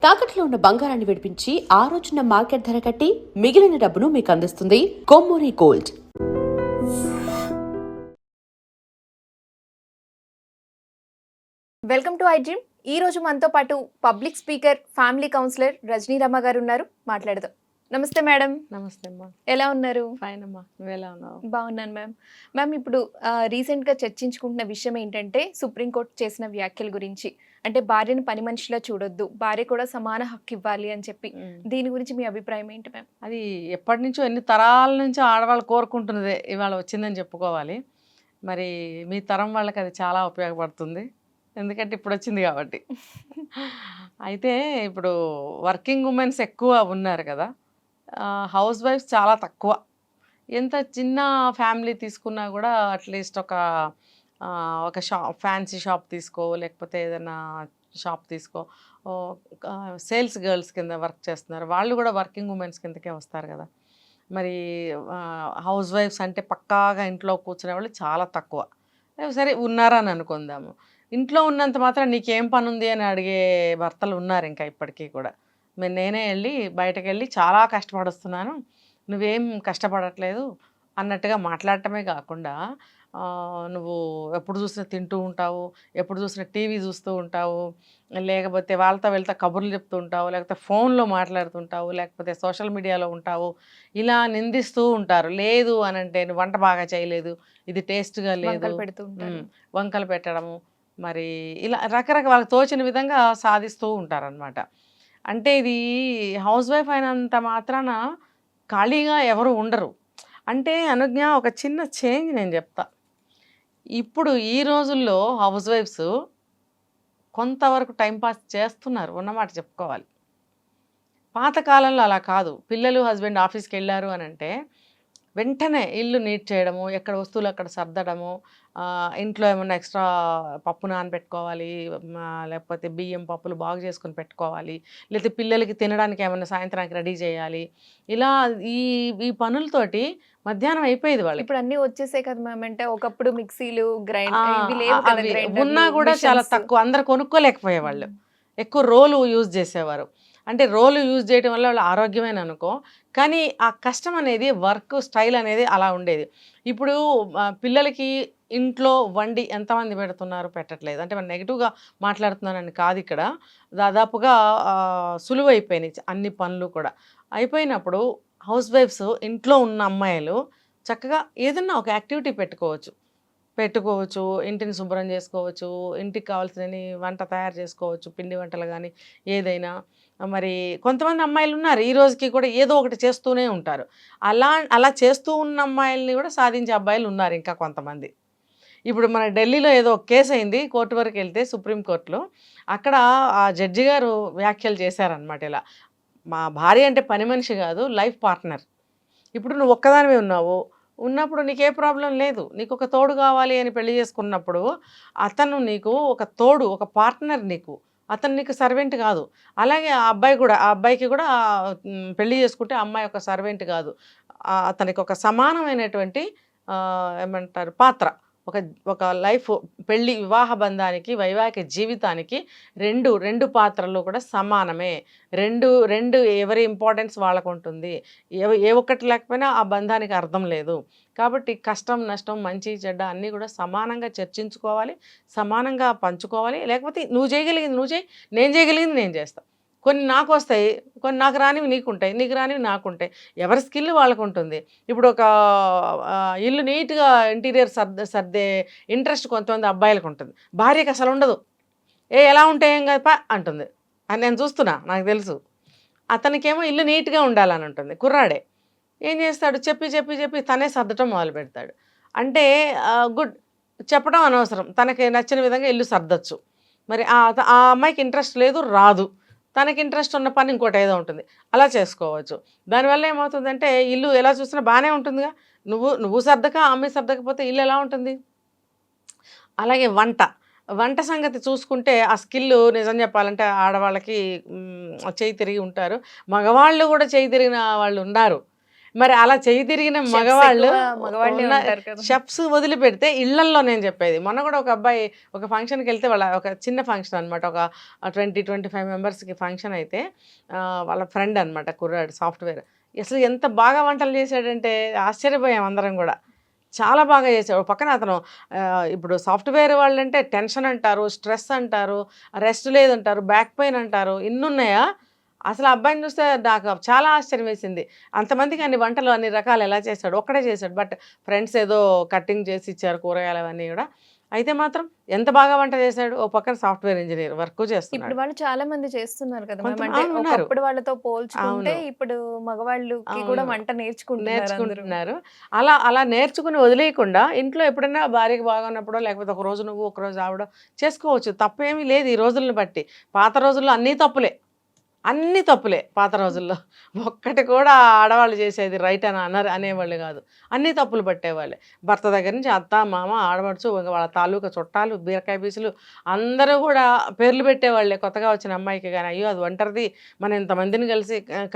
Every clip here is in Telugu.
తాకట్లో ఉన్న బంగారాన్ని విడిపించి ఆ రోజున మార్కెట్ ధర కట్టి మిగిలిన డబ్బును మీకు అందిస్తుంది Kommuri gold. Welcome to I dream. ఈ రోజు మనతో పాటు public speaker, family counsellor Rajani Rama గారు ఉన్నారు. మాట్లాడదాం. నమస్తే మేడం. నమస్తే అమ్మా. ఎలా ఉన్నారు? ఫైన్ అమ్మా, నువ్వు ఎలా ఉన్నావు? బాగున్నాను మ్యామ్. మ్యామ్, ఇప్పుడు రీసెంట్గా చర్చించుకుంటున్న విషయం ఏంటంటే సుప్రీంకోర్టు చేసిన వ్యాఖ్యల గురించి. అంటే భార్యను పని మనిషిలా చూడొద్దు, భార్య కూడా సమాన హక్కు ఇవ్వాలి అని చెప్పి. దీని గురించి మీ అభిప్రాయం ఏంటి మ్యామ్? అది ఎప్పటి నుంచో ఎన్ని తరాల నుంచో ఆడవాళ్ళు కోరుకుంటున్నదే ఇవాళ వచ్చిందని చెప్పుకోవాలి. మరి మీ తరం వాళ్ళకి అది చాలా ఉపయోగపడుతుంది, ఎందుకంటే ఇప్పుడు వచ్చింది కాబట్టి. అయితే ఇప్పుడు వర్కింగ్ ఉమెన్స్ ఎక్కువ ఉన్నారు కదా, హౌస్ వైఫ్స్ చాలా తక్కువ. ఎంత చిన్న ఫ్యామిలీ తీసుకున్నా కూడా అట్లీస్ట్ ఒక ఫ్యాన్సీ షాప్ తీసుకో, లేకపోతే ఏదైనా షాప్ తీసుకో, సేల్స్ గర్ల్స్ కింద వర్క్ చేస్తున్నారు, వాళ్ళు కూడా వర్కింగ్ ఉమెన్స్ కిందకే వస్తారు కదా. మరి హౌస్ వైఫ్స్ అంటే పక్కాగా ఇంట్లో కూర్చునే వాళ్ళు చాలా తక్కువ. సరే ఉన్నారని అనుకుందాము, ఇంట్లో ఉన్నంత మాత్రం నీకేం పని ఉంది అని అడిగే భర్తలు ఉన్నారు ఇంకా ఇప్పటికీ కూడా. నేనే వెళ్ళి బయటకు వెళ్ళి చాలా కష్టపడుస్తున్నాను, నువ్వేం కష్టపడట్లేదు అన్నట్టుగా మాట్లాడటమే కాకుండా, నువ్వు ఎప్పుడు చూసినా తింటూ ఉంటావు, ఎప్పుడు చూసినా టీవీ చూస్తూ ఉంటావు, లేకపోతే వాళ్ళతో వెళ్తే కబుర్లు చెప్తూ ఉంటావు, లేకపోతే ఫోన్లో మాట్లాడుతుంటావు, లేకపోతే సోషల్ మీడియాలో ఉంటావు, ఇలా నిందిస్తూ ఉంటారు. లేదు అని అంటే నువ్వు వంట బాగా చేయలేదు, ఇది టేస్ట్గా లేదు, వంకలు పెట్టడము, మరి ఇలా రకరకాల వాళ్ళకి తోచిన విధంగా సాధిస్తూ ఉంటారనమాట. అంటే ఇది హౌస్ వైఫ్ అయినంత మాత్రాన ఖాళీగా ఎవరు ఉండరు. అంటే అనుజ్ఞ, ఒక చిన్న చేంజ్ నేను చెప్తా. ఇప్పుడు ఈ రోజుల్లో హౌస్ వైఫ్స్ కొంతవరకు టైంపాస్ చేస్తున్నారు, ఉన్నమాట చెప్పుకోవాలి. పాతకాలంలో అలా కాదు. పిల్లలు హస్బెండ్ ఆఫీస్కి వెళ్ళారు అని అంటే వెంటనే ఇల్లు నీట్ చేయడము, ఎక్కడ వస్తువులు అక్కడ సర్దడము, ఇంట్లో ఏమన్నా ఎక్స్ట్రా పప్పు నానబెట్టుకోవాలి, లేకపోతే బియ్యం పప్పులు బాగు చేసుకొని పెట్టుకోవాలి, లేకపోతే పిల్లలకి తినడానికి ఏమన్నా సాయంత్రానికి రెడీ చేయాలి. ఇలా ఈ ఈ పనులతోటి మధ్యాహ్నం అయిపోయేది వాళ్ళు. ఇప్పుడు అన్నీ వచ్చేసాయి కదా మ్యామ్. అంటే ఒకప్పుడు మిక్సీలు, ఉన్నా కూడా చాలా తక్కువ, అందరు కొనుక్కోలేకపోయేవాళ్ళు, ఎక్కువ రోలు యూజ్ చేసేవారు. అంటే రోలు యూజ్ చేయడం వల్ల వాళ్ళ ఆరోగ్యమైన అనుకో, కానీ ఆ కష్టం అనేది, వర్క్ స్టైల్ అనేది అలా ఉండేది. ఇప్పుడు పిల్లలకి ఇంట్లో వండి ఎంతమంది పెడుతున్నారు, పెట్టట్లేదు. అంటే మనం నెగిటివ్గా మాట్లాడుతున్నానని కాదు ఇక్కడ, దాదాపుగా సులువైపోయినాయి అన్ని పనులు కూడా. అయిపోయినప్పుడు హౌస్ వైఫ్స్, ఇంట్లో ఉన్న అమ్మాయిలు చక్కగా ఏదన్నా ఒక యాక్టివిటీ పెట్టుకోవచ్చు, ఇంటిని శుభ్రం చేసుకోవచ్చు, ఇంటికి కావాల్సినవి వంట తయారు చేసుకోవచ్చు, పిండి వంటలు కానీ ఏదైనా. మరి కొంతమంది అమ్మాయిలు ఉన్నారు ఈ రోజుకి కూడా ఏదో ఒకటి చేస్తూనే ఉంటారు. అలా చేస్తూ ఉన్న అమ్మాయిల్ని కూడా సాధించే అబ్బాయిలు ఉన్నారు ఇంకా కొంతమంది. ఇప్పుడు మన ఢిల్లీలో ఏదో ఒక కేసు అయింది, కోర్టు వరకు వెళ్తే, సుప్రీంకోర్టులో. అక్కడ ఆ జడ్జి గారు వ్యాఖ్యలు చేశారనమాట. ఇలా, మా భార్య అంటే పని మనిషి కాదు, లైఫ్ పార్ట్నర్. ఇప్పుడు నువ్వు ఒక్కదానివే ఉన్నప్పుడు నీకే ప్రాబ్లం లేదు, నీకు ఒక తోడు కావాలి అని పెళ్లి చేసుకున్నప్పుడు అతను నీకు ఒక తోడు, ఒక పార్ట్నర్, అతను నీకు సర్వెంట్ కాదు. అలాగే ఆ అబ్బాయికి కూడా పెళ్లి చేసుకుంటే అమ్మాయి ఒక సర్వెంట్ కాదు, అతనికి ఒక సమానమైనటువంటి ఏమంటారు పాత్ర. ఒక లైఫ్, పెళ్ళి, వివాహ బంధానికి, వైవాహిక జీవితానికి రెండు పాత్రలు కూడా సమానమే. రెండు ఎవరి ఇంపార్టెన్స్ వాళ్ళకు ఉంటుంది. ఏ ఒక్కటి లేకపోయినా ఆ బంధానికి అర్థం లేదు. కాబట్టి కష్టం, నష్టం, మంచి, చెడ్డ అన్నీ కూడా సమానంగా చర్చించుకోవాలి, సమానంగా పంచుకోవాలి. లేకపోతే నువ్వు చేయగలిగింది నువ్వు చేయి, నేను చేయగలిగింది నేను చేస్తాను. కొన్ని నాకు వస్తాయి, కొన్ని నాకు రానివి నీకుంటాయి, నీకు రానివి నాకుంటాయి. ఎవరి స్కిల్ వాళ్ళకు ఉంటుంది. ఇప్పుడు ఒక ఇల్లు నీట్గా ఇంటీరియర్ సర్దే ఇంట్రెస్ట్ కొంతమంది అబ్బాయిలకు ఉంటుంది, భార్యకి అసలు ఉండదు. ఎలా ఉంటాయేం కదా అంటుంది, అని నేను చూస్తున్నా, నాకు తెలుసు. అతనికేమో ఇల్లు నీట్గా ఉండాలని ఉంటుంది, కుర్రాడే. ఏం చేస్తాడు, చెప్పి తనే సర్దటం మొదలు పెడతాడు. అంటే గుడ్, చెప్పడం అనవసరం, తనకి నచ్చిన విధంగా ఇల్లు సర్దచ్చు. మరి ఆ అమ్మాయికి ఇంట్రెస్ట్ లేదు, రాదు. తనకి ఇంట్రెస్ట్ ఉన్న పని ఇంకోటి ఏదో ఉంటుంది, అలా చేసుకోవచ్చు. దానివల్ల ఏమవుతుందంటే ఇల్లు ఎలా చూసినా బాగానే ఉంటుందిగా. నువ్వు సర్దక, అమ్మాయి సర్దకపోతే ఇల్లు ఎలా ఉంటుంది? అలాగే వంట సంగతి చూసుకుంటే ఆ స్కిల్ నిజం చెప్పాలంటే ఆడవాళ్ళకి చేయి తిరిగి ఉంటారు, మగవాళ్ళు కూడా చేయి తిరిగిన వాళ్ళు ఉన్నారు. మరి అలా చెయ్యి తిరిగిన Chefs మగవాళ్ళు ఎక్కువ మగవాళ్ళే ఉంటారు కదా. షెఫ్స్ వదిలిపెడితే ఇళ్లల్లో నేను చెప్పేది మొన్న కూడా ఒక అబ్బాయి ఒక ఫంక్షన్కి వెళ్తే వాళ్ళ ఒక చిన్న ఫంక్షన్ అనమాట, ఒక 20-25 మెంబర్స్కి ఫంక్షన్ అయితే వాళ్ళ ఫ్రెండ్ అనమాట కుర్రాడు సాఫ్ట్వేర్, అసలు ఎంత బాగా వంటలు చేశాడంటే ఆశ్చర్యపోయాం అందరం కూడా. చాలా బాగా చేసాడు. పక్కన అతను ఇప్పుడు సాఫ్ట్వేర్ వాళ్ళంటే టెన్షన్ అంటారు, స్ట్రెస్ అంటారు, రెస్ట్ లేదంటారు, బ్యాక్ పెయిన్ అంటారు, ఇన్నున్నాయా. అసలు ఆ అబ్బాయిని చూస్తే నాకు చాలా ఆశ్చర్యం వేసింది. అంతమందికి అన్ని వంటలు అన్ని రకాలు ఎలా చేశాడు, ఒక్కడే చేశాడు. బట్ ఫ్రెండ్స్ ఏదో కటింగ్ చేసి ఇచ్చారు కూరగాయలు అవన్నీ కూడా. అయితే మాత్రం ఎంత బాగా వంట చేశాడు. ఓ పక్కన సాఫ్ట్వేర్ ఇంజనీర్ వర్క్ ఇప్పుడు చేస్తున్నాడు. వాళ్ళు చాలా మంది చేస్తున్నారు కదా మ్యామ్. కొంతమంది అంటే ఉన్నారు. ఒకప్పుడు వాళ్ళతో పోల్చుకుంటే అవును. ఇప్పుడు మగవాళ్ళకి కూడా అవును. వంట నేర్చుకుంటున్నారు అందరూ. నేర్చుకుంటున్నారు. అలా అలా నేర్చుకుని వదిలేయకుండా ఇంట్లో ఎప్పుడైనా భార్యకి బాగున్నప్పుడో లేకపోతే ఒక రోజు నువ్వు ఒక రోజు ఆవిడ చేసుకోవచ్చు. తప్పేమీ లేదు ఈ రోజులను బట్టి. పాత రోజుల్లో అన్నీ తప్పులే, అన్ని తప్పులే పాత రోజుల్లో. ఒక్కటి కూడా ఆడవాళ్ళు చేసేది రైట్ అని అనేవాళ్ళు కాదు. అన్ని తప్పులు పట్టేవాళ్ళే. భర్త దగ్గర నుంచి అత్త మామ ఆడపడుచు ఇంకా వాళ్ళ తాలూకా చుట్టాలు బీరకాయ పీసులు అందరూ కూడా పేర్లు పెట్టేవాళ్ళే కొత్తగా వచ్చిన అమ్మాయికి. కానీ అయ్యో అది ఒంటరిది, మనం ఇంతమందిని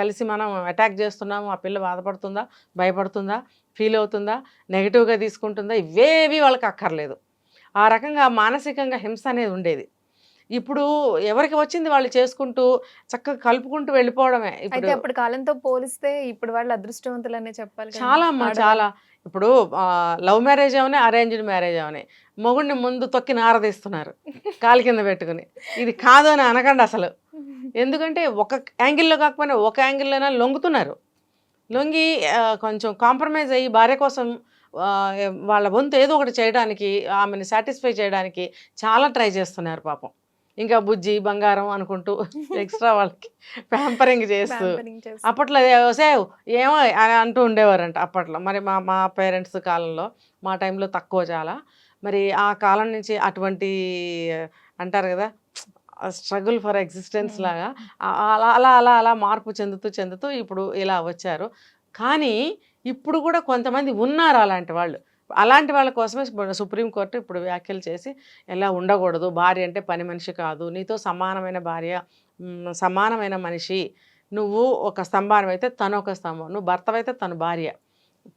కలిసి మనం అటాక్ చేస్తున్నాము, ఆ పిల్ల బాధపడుతుందా, భయపడుతుందా, ఫీల్ అవుతుందా, నెగిటివ్గా తీసుకుంటుందా, ఇవేవి వాళ్ళకి అక్కర్లేదు. ఆ రకంగా మానసికంగా హింస అనేది ఉండేది. ఇప్పుడు ఎవరికి వచ్చింది వాళ్ళు చేసుకుంటూ చక్కగా కలుపుకుంటూ వెళ్ళిపోవడమే. అయితే ఇప్పుడు అప్పుడు కాలంతో పోలిస్తే ఇప్పుడు వాళ్ళు అదృష్టవంతులనే చెప్పాలి కదా చాలా అమ్మా ఆడవాళ్ళు. చాలా. ఇప్పుడు లవ్ మ్యారేజ్ అవనే, అరేంజ్డ్ మ్యారేజ్ అవనే, మొగుడిని ముందు తొక్కి నారదీస్తున్నారు కాలు కింద పెట్టుకుని. ఇది కాదు అని అనకండి అసలు. ఎందుకంటే ఒక యాంగిల్లో కాకపోయినా ఒక యాంగిల్లోనే లొంగుతున్నారు. లొంగి కొంచెం కాంప్రమైజ్ అయ్యి భార్య కోసం వాళ్ళ వంతు ఏదో ఒకటి చేయడానికి, ఆమెను సాటిస్ఫై చేయడానికి చాలా ట్రై చేస్తున్నారు పాపం. ఇంకా బుజ్జి బంగారం అనుకుంటూ ఎక్స్ట్రా వాళ్ళకి ప్యాంపరింగ్ చేస్తూ. Pampering చేస్తూ. అప్పట్లో సేవ్ ఏమో అని అంటూ ఉండేవారంట అప్పట్లో. మరి మా మా పేరెంట్స్ కాలంలో, మా టైంలో తక్కువ చాలా. మరి ఆ కాలం నుంచి అటువంటి అంటారు కదా స్ట్రగుల్ ఫర్ ఎగ్జిస్టెన్స్ లాగా అలా అలా అలా అలా మార్పు చెందుతూ చెందుతూ ఇప్పుడు ఇలా వచ్చారు. కానీ ఇప్పుడు కూడా కొంతమంది ఉన్నారు అలాంటి వాళ్ళు. అలాంటి వాళ్ళ కోసమే సుప్రీంకోర్టు ఇప్పుడు వ్యాఖ్యలు చేసి ఎలా ఉండకూడదు, భార్య అంటే పని మనిషి కాదు, నీతో సమానమైన భార్య, సమానమైన మనిషి, నువ్వు ఒక స్తంభానం అయితే తను ఒక స్తంభం, నువ్వు భర్తవైతే తను భార్య,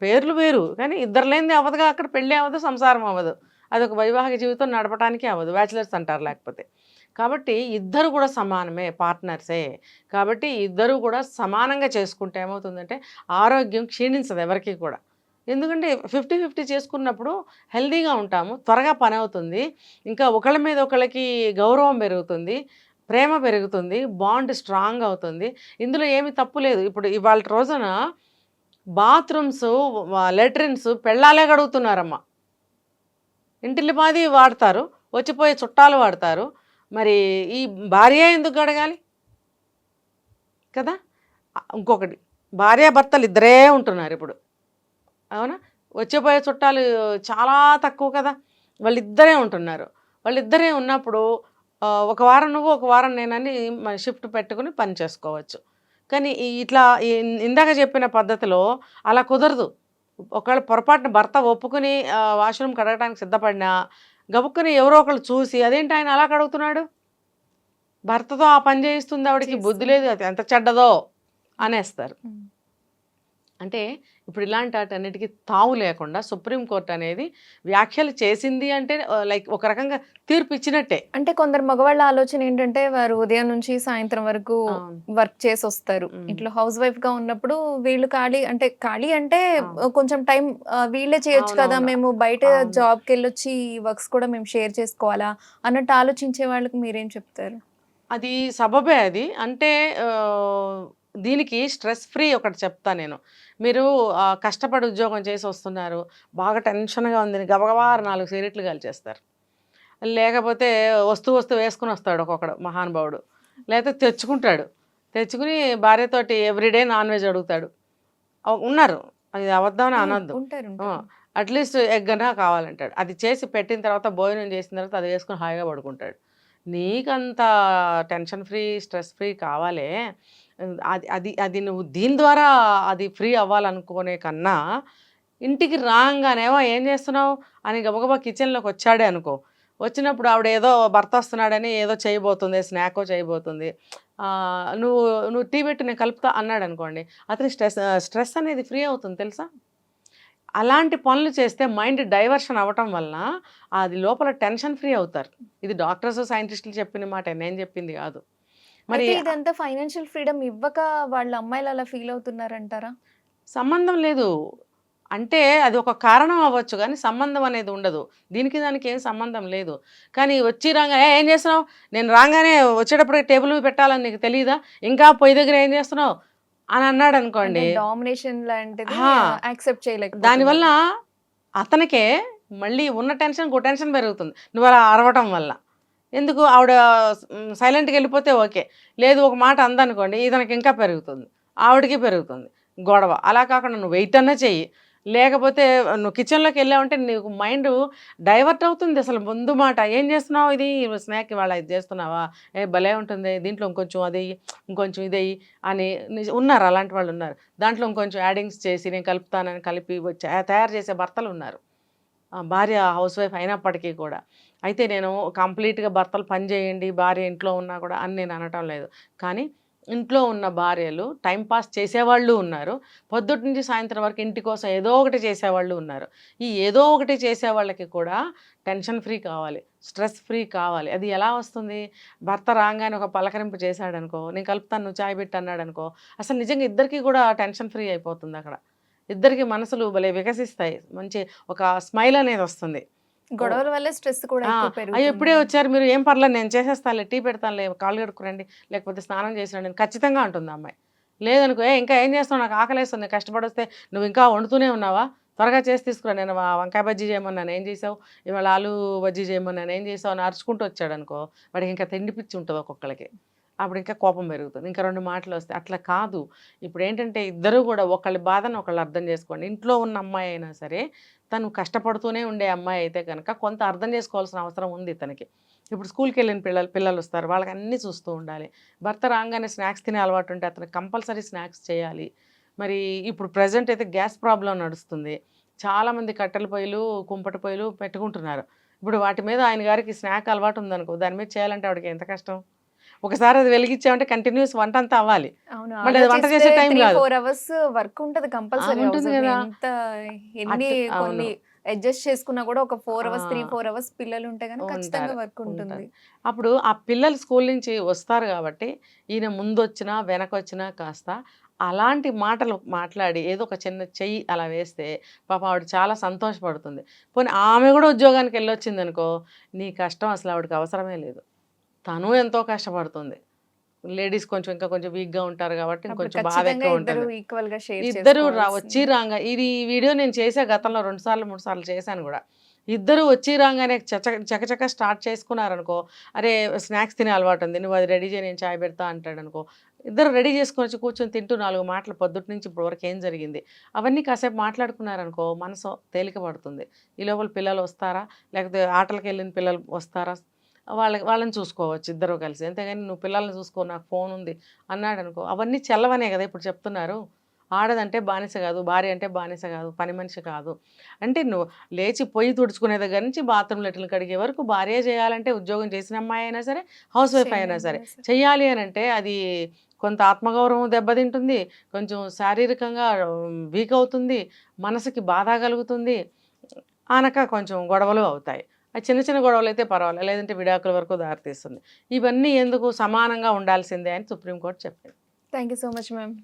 పేర్లు వేరు కానీ ఇద్దరు లేనిది అవ్వదుగా, అక్కడ పెళ్ళి అవ్వదు, సంసారం అవ్వదు, అదొక వైవాహిక జీవితం నడపడానికి అవ్వదు, బ్యాచిలర్స్ అంటారు లేకపోతే. కాబట్టి ఇద్దరు కూడా సమానమే, పార్ట్నర్సే. కాబట్టి ఇద్దరు కూడా సమానంగా చేసుకుంటే ఏమవుతుందంటే ఆరోగ్యం క్షీణించదు ఎవరికి కూడా. ఎందుకంటే 50-50 చేసుకున్నప్పుడు హెల్దీగా ఉంటాము, త్వరగా పని అవుతుంది, ఇంకా ఒకళ్ళ మీద ఒకళ్ళకి గౌరవం పెరుగుతుంది, ప్రేమ పెరుగుతుంది, బాండ్ స్ట్రాంగ్ అవుతుంది. ఇందులో ఏమి తప్పు లేదు. ఇప్పుడు ఇవాళ రోజున బాత్రూమ్స్, లెట్రిన్స్ పెళ్ళాలే గడుగుతున్నారమ్మా. ఇంటిల్లిపాది వాడతారు, వచ్చిపోయే చుట్టాలు వాడతారు. మరి ఈ భార్య ఎందుకు గడగాలి కదా. ఇంకొకటి, భార్యాభర్తలు ఇద్దరే ఉంటున్నారు ఇప్పుడు, అవునా. వచ్చిపోయే చుట్టాలు చాలా తక్కువ కదా, వాళ్ళిద్దరే ఉంటున్నారు. వాళ్ళిద్దరే ఉన్నప్పుడు ఒక వారం నువ్వు ఒక వారం నేనని షిఫ్ట్ పెట్టుకుని పని చేసుకోవచ్చు. కానీ ఇట్లా ఇందాక చెప్పిన పద్ధతిలో అలా కుదరదు. ఒకవేళ పొరపాటున భర్త ఒప్పుకుని వాష్రూమ్ కడగడానికి సిద్ధపడినా గబుక్కుని ఎవరో ఒకళ్ళు చూసి అదేంటి ఆయన అలా కడుగుతున్నాడు, భర్తతో ఆ పని చేయిస్తుంది, ఆవిడకి బుద్ధి లేదు, అది ఎంత చెడ్డదో అనేస్తారు. అంటే ఇప్పుడు ఇలాంటి వాటన్నిటికీ తావు లేకుండా సుప్రీంకోర్టు అనేది వ్యాఖ్యలు చేసింది అంటే లైక్ ఒక రకంగా తీర్పు ఇచ్చినట్టే. అంటే కొందరు మగవాళ్ళ ఆలోచన ఏంటంటే వారు ఉదయం నుంచి సాయంత్రం వరకు వర్క్ చేసి వస్తారు. ఇంట్లో హౌస్ వైఫ్ గా ఉన్నప్పుడు వీళ్ళు ఖాళీ అంటే కొంచెం టైం వీళ్ళే చేయొచ్చు కదా, మేము బయట జాబ్ కి వెళ్ళొచ్చి వర్క్స్ కూడా మేము షేర్ చేసుకోవాలా అన్నట్టు ఆలోచించే వాళ్ళకి మీరేం చెప్తారు? అది సబబే అది. అంటే దీనికి స్ట్రెస్ ఫ్రీ ఒకటి చెప్తా నేను. మీరు కష్టపడి ఉద్యోగం చేసి వస్తున్నారు, బాగా టెన్షన్గా ఉంది, గబగబా 4 సిగరెట్లు కాల్చేస్తారు. లేకపోతే వస్తూ వేసుకుని వస్తాడు ఒక్కొక్కడు మహానుభావుడు, లేకపోతే తెచ్చుకుని భార్యతోటి ఎవ్రీడే నాన్ వెజ్ అడుగుతాడు. ఉన్నారు, అది అబద్ధమని అనొద్దు. అట్లీస్ట్ ఎగ్ అన్నా కావాలంటాడు. అది చేసి పెట్టిన తర్వాత, భోజనం చేసిన తర్వాత అది వేసుకుని హాయిగా పడుకుంటాడు. నీకంత టెన్షన్ ఫ్రీ, స్ట్రెస్ ఫ్రీ కావాలే, అది అది అది నువ్వు దీని ద్వారా అది ఫ్రీ అవ్వాలనుకునే కన్నా ఇంటికి రాగానేమో ఏం చేస్తున్నావు అని గబగబా కిచెన్లోకి వచ్చాడే అనుకో, వచ్చినప్పుడు ఆవిడ ఏదో భర్త వస్తున్నాడని ఏదో చేయబోతుంది, స్నాకో చేయబోతుంది, నువ్వు నువ్వు టీ పెట్టి నేను కలుపుతా అన్నాడు అనుకోండి, అతని స్ట్రెస్ అనేది ఫ్రీ అవుతుంది తెలుసా. అలాంటి పనులు చేస్తే మైండ్ డైవర్షన్ అవ్వటం వలన అది లోపల టెన్షన్ ఫ్రీ అవుతారు. ఇది డాక్టర్స్ సైంటిస్టులు చెప్పిన మాట, నేను చెప్పింది కాదు. మరి అయితే ఇదంతా ఫైనాన్షియల్ ఫ్రీడమ్ ఇవ్వక వాళ్ళ అమ్మాయిలు అలా ఫీల్ అవుతున్నారంటారా? సంబంధం లేదు అంటే అది ఒక కారణం అవ్వచ్చు, కానీ సంబంధం అనేది ఉండదు. దీనికి దానికి ఏం సంబంధం లేదు. కానీ వచ్చి రాగానే ఏం చేస్తున్నావు, నేను రాగానే వచ్చేటప్పుడు టేబుల్ మీద పెట్టాలని నీకు తెలియదా, ఇంకా పొయ్యి దగ్గర ఏం చేస్తున్నావు అని అన్నాడు అనుకోండి, డామినేషన్ లాంటిది ఆ, యాక్సెప్ట్ చేయలేక దానివల్ల అతనికే మళ్ళీ ఉన్న టెన్షన్ ఇంకో టెన్షన్ పెరుగుతుంది నువ్వు అలా అరవటం వల్ల. ఎందుకు ఆవిడ సైలెంట్గా వెళ్ళిపోతే ఓకే, లేదు ఒక మాట అందనుకోండి ఇతనికి ఇంకా పెరుగుతుంది, ఆవిడకి పెరుగుతుంది గొడవ. అలా కాకుండా నువ్వు వెయిట్ అన్నా చెయ్యి, లేకపోతే నువ్వు కిచెన్లోకి వెళ్ళావంటే నీకు మైండ్ డైవర్ట్ అవుతుంది. అసలు ముందు మాట ఏం చేస్తున్నావు, ఇది స్నాక్ ఇవాళ ఇది చేస్తున్నావా, భలే ఉంటుంది, దీంట్లో ఇంకొంచెం అది ఇంకొంచెం ఇదేయి అని ఉన్నారు, అలాంటి వాళ్ళు ఉన్నారు. దాంట్లో ఇంకొంచెం యాడింగ్స్ చేసి నేను కలుపుతానని కలిపి తయారు చేసే భర్తలు ఉన్నారు, భార్య హౌస్ వైఫ్ అయినప్పటికీ కూడా. అయితే నేను కంప్లీట్గా భర్తలు పని చేయండి భార్య ఇంట్లో ఉన్నా కూడా అని నేను అనటం లేదు, కానీ ఇంట్లో ఉన్న భార్యలు టైంపాస్ చేసేవాళ్ళు ఉన్నారు, పొద్దుటి నుంచి సాయంత్రం వరకు ఇంటి కోసం ఏదో ఒకటి చేసేవాళ్ళు ఉన్నారు. ఈ ఏదో ఒకటి చేసేవాళ్ళకి కూడా టెన్షన్ ఫ్రీ కావాలి, స్ట్రెస్ ఫ్రీ కావాలి. అది ఎలా వస్తుంది, భర్త రాగానే ఒక పలకరింపు చేశాడనుకో, నేను కలుపుతాను నువ్వు చాయ్ పెట్టి అన్నాడు అనుకో, అసలు నిజంగా ఇద్దరికి కూడా టెన్షన్ ఫ్రీ అయిపోతుంది. అక్కడ ఇద్దరికి మనసులు భలే వికసిస్తాయి, మంచి ఒక స్మైల్ అనేది వస్తుంది. గొడవల వల్ల స్ట్రెస్ కూడా ఎక్కువ అయ్యో పెరుగుతుంది. ఇప్పుడే వచ్చారు మీరు, ఏం పర్లేదు నేను చేసేస్తానులే, టీ పెడతానులే, కాళ్ళు కడుక్కురండి, లేకపోతే స్నానం చేసిరండి అని ఖచ్చితంగా అంటుంది అమ్మాయి. లేదనుకో ఇంకా ఏం చేస్తావు, నాకు ఆకలేస్తుంది, కష్టపడి వస్తే నువ్వు ఇంకా వండుతూనే ఉన్నావా, త్వరగా చేసి తీసుకురా, నేను వంకాయ బజ్జీ చేయమన్నాను ఏం చేసావు, ఇవాళ ఆలు బజ్జీ చేయమన్నాను ఏం చేసావు అని అరుచుకుంటూ వచ్చాడు అనుకో, వాడికి ఇంకా తిండి పిచ్చి ఉంటుంది ఒక్కొక్కరికి, అప్పుడు ఇంకా కోపం పెరుగుతుంది, ఇంకా రెండు మాటలు వస్తాయి. అట్లా కాదు. ఇప్పుడు ఏంటంటే ఇద్దరు కూడా ఒకళ్ళ బాధను ఒకళ్ళు అర్థం చేసుకోండి. ఇంట్లో ఉన్న అమ్మాయి అయినా సరే తను కష్టపడుతూనే ఉండే అమ్మాయి అయితే కనుక కొంత అర్థం చేసుకోవాల్సిన అవసరం ఉంది తనకి. ఇప్పుడు స్కూల్కి వెళ్ళిన పిల్లలు వస్తారు, వాళ్ళకి అన్నీ చూస్తూ ఉండాలి. భర్త రాగానే స్నాక్స్ తినే అలవాటు ఉంటే అతనికి కంపల్సరీ స్నాక్స్ చేయాలి. మరి ఇప్పుడు ప్రజెంట్ అయితే గ్యాస్ ప్రాబ్లం నడుస్తుంది, చాలామంది కట్టెల పొయ్యిలు కుంపటి పొయ్యిలు పెట్టుకుంటున్నారు. ఇప్పుడు వాటి మీద ఆయన గారికి స్నాక్ అలవాటు ఉందనుకో, దాని మీద చేయాలంటే ఆవిడకి ఎంత కష్టం. ఒకసారి అది వెలిగించామంటే కంటిన్యూస్ వంట అంతా అవ్వాలి, మళ్ళీ అది వంట చేసే టైం కాదు. 4 అవర్స్ వర్క్ ఉంటది కంపల్సరీ. ఉంటుంది కదా. ఎన్ని అవును. కొన్ని అడ్జస్ట్ చేసుకున్నా కూడా ఒక 4 అవర్స్ 3-4 అవర్స్ పిల్లలు ఉంటే కనుక ఖచ్చితంగా ఉంటారు, వర్క్ ఉంటుంది. ఉంటారు. అప్పుడు ఆ పిల్లలు స్కూల్ నుంచి వస్తారు కాబట్టి ఈయన ముందొచ్చినా వెనకొచ్చినా కాస్త అలాంటి మాటలు మాట్లాడి ఏదో ఒక చిన్న చెయ్యి అలా వేస్తే పాపం ఆవిడ చాలా సంతోషపడుతుంది. పోనీ ఆమె కూడా ఉద్యోగానికి వెళ్ళొచ్చింది అనుకో, నీ కష్టం అసలు ఆవిడకి అవసరమే లేదు, తను ఎంతో కష్టపడుతుంది. లేడీస్ కొంచెం ఇంకా కొంచెం వీక్గా ఉంటారు కాబట్టి ఇంకొంచెం బాధ ఎక్కువ ఉంటుంది. ఈక్వల్ గా షేర్ ఇద్దరు వచ్చి రాగా ఇది వీడియో నేను చేసా గతంలో 2 సార్లు 3 సార్లు చేశాను కూడా. ఇద్దరు వచ్చి రాగానే చకచక స్టార్ట్ చేసుకున్నారనుకో, అరే స్నాక్స్ తినే అలవాటు ఉంది, నువ్వు అది రెడీ చేయి నేను చాయ్ పెడతా అంటాడు అనుకో, ఇద్దరు రెడీ చేసుకొని వచ్చి కూర్చొని తింటూ 4 మాటలు పొద్దుటి నుంచి ఇప్పుడు వరకు ఏం జరిగింది అవన్నీ కాసేపు మాట్లాడుకున్నారనుకో మనసు తేలిక పడుతుంది. ఈ లోపల పిల్లలు వస్తారా, లేకపోతే ఆటలకు వెళ్ళిన పిల్లలు వస్తారా, వాళ్ళని చూసుకోవచ్చు ఇద్దరు కలిసి. అంతేగాని నువ్వు పిల్లల్ని చూసుకో నాకు ఫోన్ ఉంది అన్నాడు అనుకో, అవన్నీ చెల్లవనే కదా ఇప్పుడు చెప్తున్నారు. ఆడదంటే బానిస కాదు, భార్య అంటే బానిస కాదు, పని మనిషి కాదు. అంటే నువ్వు లేచి పొయ్యి తుడుచుకునే దగ్గర నుంచి బాత్రూమ్ లెటర్లు కడిగే వరకు భార్య చేయాలంటే, ఉద్యోగం చేసిన అమ్మాయి అయినా సరే హౌస్ వైఫ్ అయినా సరే చెయ్యాలి అని అంటే అది కొంత ఆత్మగౌరవం దెబ్బతింటుంది, కొంచెం శారీరకంగా వీక్ అవుతుంది, మనసుకి బాధ కలుగుతుంది, ఆనక కొంచెం గొడవలు అవుతాయి. ఆ చిన్న చిన్న గొడవలు అయితే పర్వాలేదు, లేదంటే విడాకుల వరకు దారితీస్తుంది. ఇవన్నీ ఎందుకు, సమానంగా ఉండాల్సిందే అని సుప్రీంకోర్టు చెప్పింది. Thank you so much ma'am.